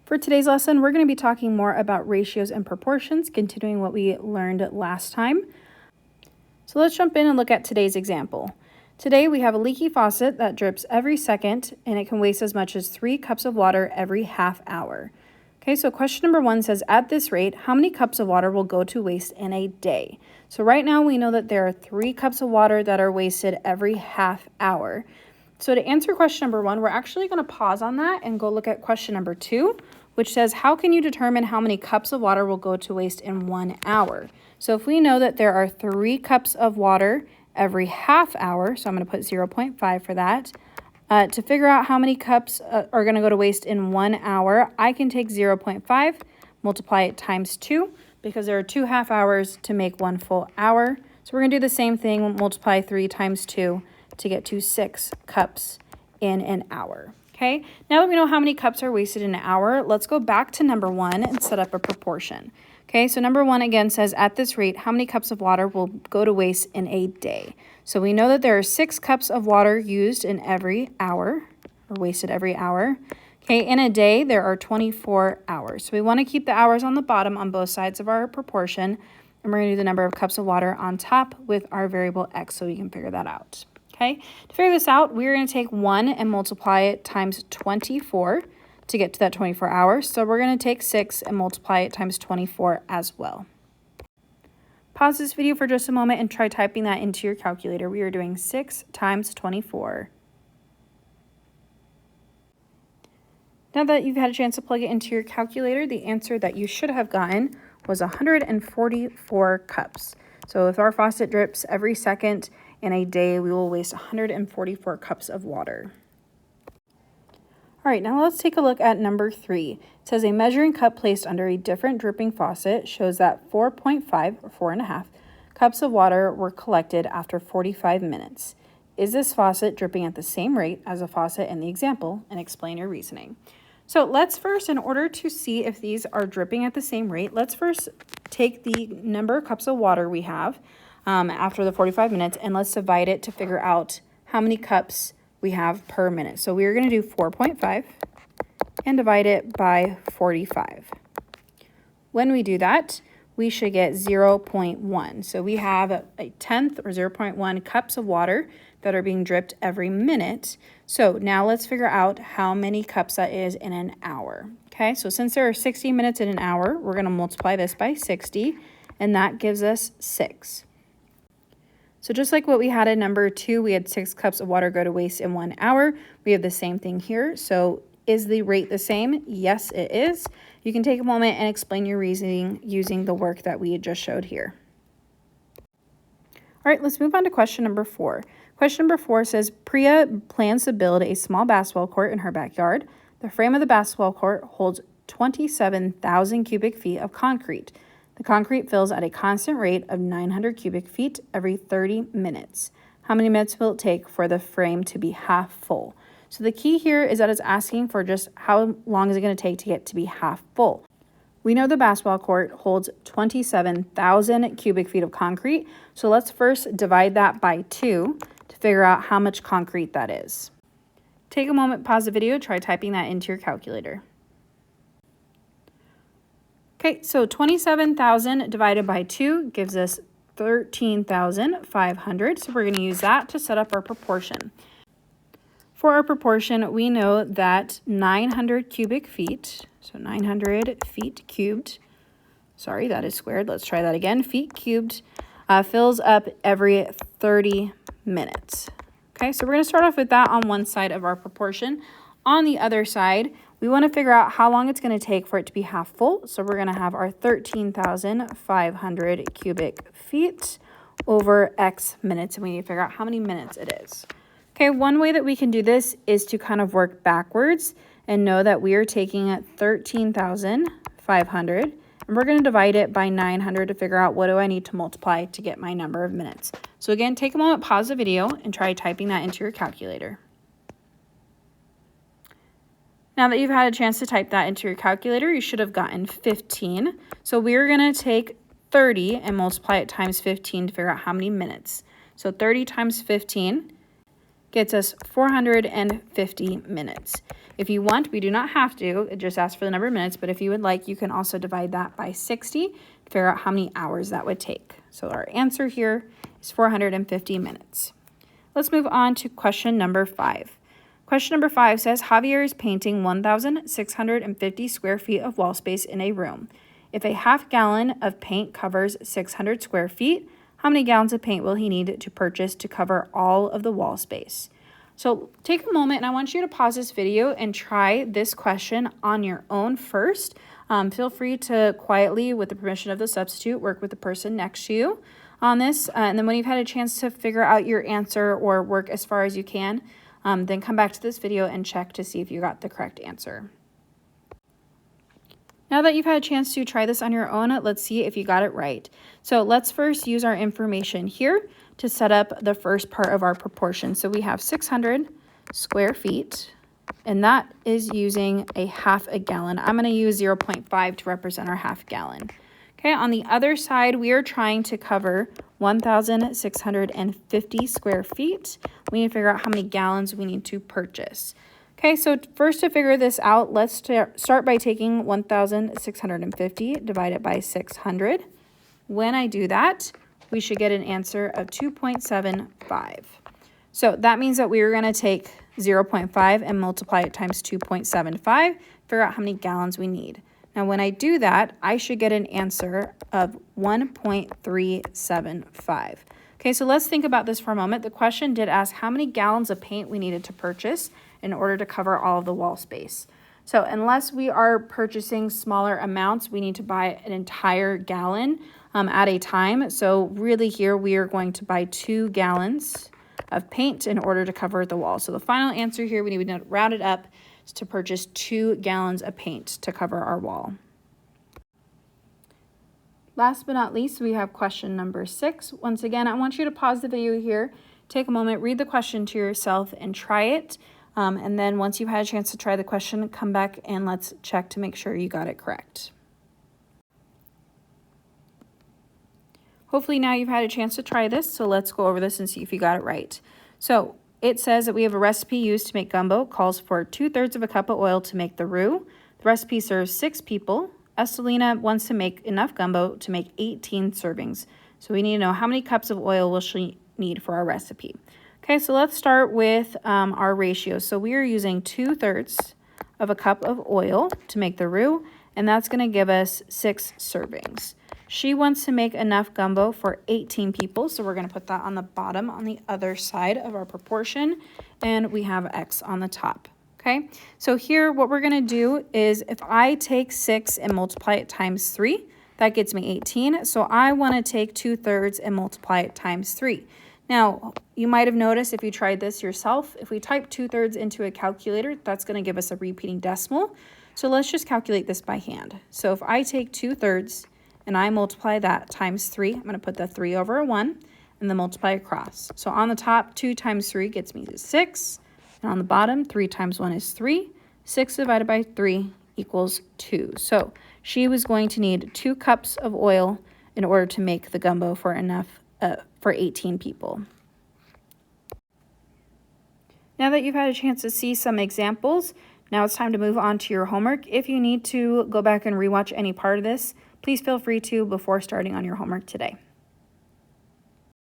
For today's lesson, we're going to be talking more about ratios and proportions, continuing what we learned last time. So let's jump in and look at today's example. Today we have a leaky faucet that drips every second, and it can waste as much as 3 cups of water every half hour. Okay, so question number 1 says, at this rate, how many cups of water will go to waste in a day? So right now we know that there are 3 cups of water that are wasted every half hour. So to answer question number 1, we're actually going to pause on that and go look at question number 2, which says, how can you determine how many cups of water will go to waste in 1 hour? So if we know that there are 3 cups of water every half hour, so I'm going to put 0.5 for that, to figure out how many cups are going to go to waste in 1 hour, I can take 0.5, multiply it times 2, because there are 2 half hours to make 1 full hour. So we're going to do the same thing, we'll multiply 3 times 2 to get to 6 cups in an hour. Okay, now that we know how many cups are wasted in an hour, let's go back to number 1 and set up a proportion. Okay, so number 1 again says, at this rate, how many cups of water will go to waste in a day? So we know that there are 6 cups of water used in every hour, or wasted every hour. Okay, in a day, there are 24 hours. So we want to keep the hours on the bottom on both sides of our proportion, and we're going to do the number of cups of water on top with our variable x so we can figure that out. Okay, to figure this out, we're going to take 1 and multiply it times 24 to get to that 24 hours. So we're going to take 6 and multiply it times 24 as well. Pause this video for just a moment and try typing that into your calculator. We are doing 6 times 24. Now that you've had a chance to plug it into your calculator, the answer that you should have gotten was 144 cups. So if our faucet drips every second in a day, we will waste 144 cups of water. All right, now let's take a look at number 3. It says a measuring cup placed under a different dripping faucet shows that 4.5 or 4.5 cups of water were collected after 45 minutes. Is this faucet dripping at the same rate as a faucet in the example? And explain your reasoning. So let's first, in order to see if these are dripping at the same rate, let's first take the number of cups of water we have after the 45 minutes, and let's divide it to figure out how many cups we have per minute. So we're going to do 4.5 and divide it by 45. When we do that, we should get 0.1. So we have a tenth or 0.1 cups of water that are being dripped every minute. So now let's figure out how many cups that is in an hour. Okay, so since there are 60 minutes in an hour, we're going to multiply this by 60, and that gives us 6. So just like what we had in number 2, we had 6 cups of water go to waste in 1 hour. We have the same thing here. So is the rate the same? Yes, it is. You can take a moment and explain your reasoning using the work that we had just showed here. All right, let's move on to question number 4. Question number 4 says, Priya plans to build a small basketball court in her backyard. The frame of the basketball court holds 27,000 cubic feet of concrete. The concrete fills at a constant rate of 900 cubic feet every 30 minutes. How many minutes will it take for the frame to be half full? So the key here is that it's asking for just how long is it going to take to get to be half full. We know the basketball court holds 27,000 cubic feet of concrete. So let's first divide that by 2 to figure out how much concrete that is. Take a moment, pause the video, try typing that into your calculator. Okay, so 27,000 divided by 2 gives us 13,500. So we're going to use that to set up our proportion. For our proportion, we know that 900 cubic feet, so 900 feet cubed, sorry, that is squared. Let's try that again. Feet cubed fills up every 30 minutes. Okay, so we're going to start off with that on one side of our proportion. On the other side, we want to figure out how long it's going to take for it to be half full. So we're going to have our 13,500 cubic feet over X minutes, and we need to figure out how many minutes it is. Okay, one way that we can do this is to kind of work backwards and know that we are taking 13,500 and we're going to divide it by 900 to figure out what do I need to multiply to get my number of minutes. So again, take a moment, pause the video, and try typing that into your calculator. Now that you've had a chance to type that into your calculator, you should have gotten 15. So we're going to take 30 and multiply it times 15 to figure out how many minutes. So 30 times 15 gets us 450 minutes. If you want, we do not have to, it just asks for the number of minutes, but if you would like, you can also divide that by 60 to figure out how many hours that would take. So our answer here is 450 minutes. Let's move on to question number 5. Question number 5 says, Javier is painting 1,650 square feet of wall space in a room. If a half gallon of paint covers 600 square feet, how many gallons of paint will he need to purchase to cover all of the wall space? So take a moment and I want you to pause this video and try this question on your own first. Feel free to quietly, with the permission of the substitute, work with the person next to you on this. And then when you've had a chance to figure out your answer or work as far as you can, then come back to this video and check to see if you got the correct answer. Now that you've had a chance to try this on your own, let's see if you got it right. So let's first use our information here to set up the first part of our proportion. So we have 600 square feet, and that is using a half a gallon. I'm going to use 0.5 to represent our half gallon. Okay, on the other side, we are trying to cover 1,650 square feet. We need to figure out how many gallons we need to purchase. Okay, so first to figure this out, let's start by taking 1,650 divided by 600. When I do that, we should get an answer of 2.75. So that means that we are going to take 0.5 and multiply it times 2.75, figure out how many gallons we need. Now, when I do that, I should get an answer of 1.375. Okay, so let's think about this for a moment. The question did ask how many gallons of paint we needed to purchase in order to cover all of the wall space. So unless we are purchasing smaller amounts, we need to buy an entire gallon at a time. So really here we are going to buy 2 gallons of paint in order to cover the wall. So the final answer here, we need to round it up to purchase 2 gallons of paint to cover our wall. Last but not least, we have question number 6. Once again, I want you to pause the video here, take a moment, read the question to yourself and try it. And then once you've had a chance to try the question, come back and let's check to make sure you got it correct. Hopefully now you've had a chance to try this, so let's go over this and see if you got it right. So it says that we have a recipe used to make gumbo. It calls for 2/3 of a cup of oil to make the roux. The recipe serves 6 people. Estelina wants to make enough gumbo to make 18 servings. So we need to know how many cups of oil will she need for our recipe. Okay, so let's start with our ratio. So we are using 2/3 of a cup of oil to make the roux, and that's going to give us 6 servings. She wants to make enough gumbo for 18 people, so we're going to put that on the bottom on the other side of our proportion, and we have X on the top. Okay, so here what we're going to do is if I take 6 and multiply it times 3, that gets me 18. So I want to take 2/3 and multiply it times 3. Now, you might have noticed if you tried this yourself, if we type 2/3 into a calculator, that's going to give us a repeating decimal. So let's just calculate this by hand. So if I take 2/3 and I multiply that times 3, I'm going to put the 3 over a 1 and then multiply across. So on the top, 2 times 3 gets me to 6. And on the bottom, 3 times 1 is 3. 6 divided by 3 equals 2. So she was going to need 2 cups of oil in order to make the gumbo for for 18 people. Now that you've had a chance to see some examples, now it's time to move on to your homework. If you need to go back and rewatch any part of this, please feel free to before starting on your homework today.